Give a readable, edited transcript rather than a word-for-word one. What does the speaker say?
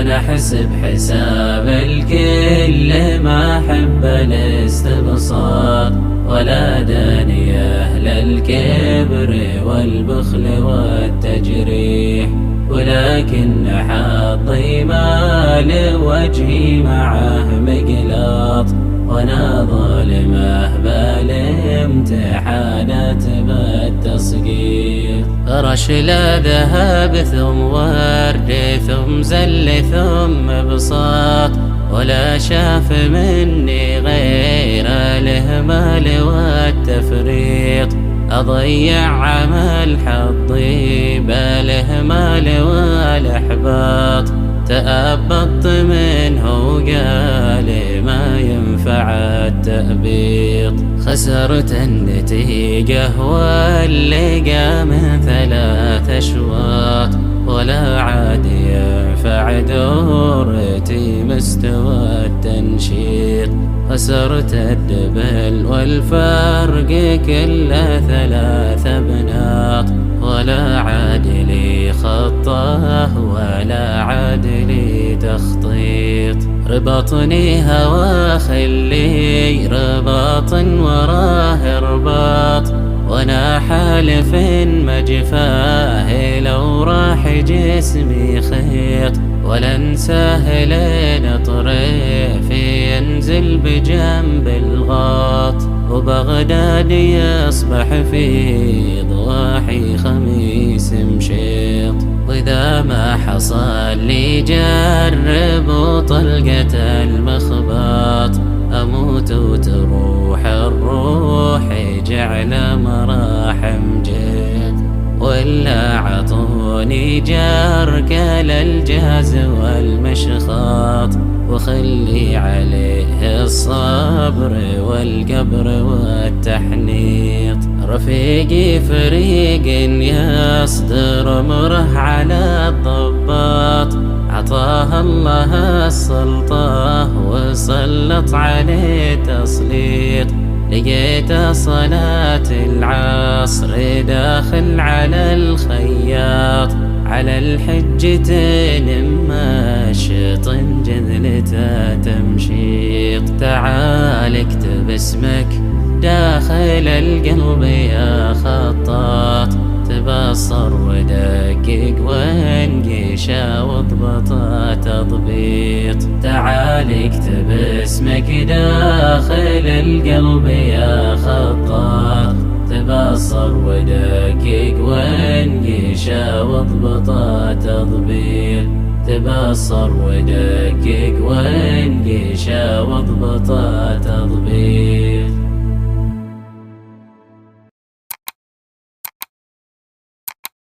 أنا أحسب حساب الكل ما أحب الاستبساط، ولا داني أهل الكبر والبخل والتجريح، ولكن حظي ما لوجهي معه مقلاط، وانا ظالمه بالامتحانات بالتسقيط. رشل ذهب ثم ورد ثم زل ثم بساط، ولا شاف مني غير الإهمال والتفريط، أضيع عمل حظي بالإهمال والإحباط، تأبطت منه وقال ما ينفع التأبيط. خسرت النتيجة واللقى من 3 أشواط، ولا عاد ينفع دورتي مستوى التنشيط. خسرت الدبل والفرق كله 3 بناط، ولا عاد لي خطه ولا عاد لي تخطيط. ربطني هوى خلي رباط وراه رباط، وانا حالف مجفاه لو راح جسمي خيط، ولا انساه لين طريفي ينزل بجنب الغاط، وبغداد يصبح في ضواحي خميس مشيط. وإذا ما حصل لي جرب طلقة المخباط، أموت وتروح الروح جعل مراحم جيت، ولا عطوني جرك للجهز والمشخاط، وخلي عليه الصبر والقبر والتحنيط. رفيقي فريق يصدر مره على الضباط، عطاه الله السلطة وسلط عليه تسليط. لقيت صلاة العصر داخل على الخياط، على الحجتين ماشط جذلته تمشيط. تعال اكتب اسمك داخل القلب يا خطاط، تبصر ودقق وانقش واضبط تضبيط. تعال اكتب اسمك داخل القلب يا خطاط، تبصر ودقق وانقش واضبط تضبيط. تبصر ودقق وانقش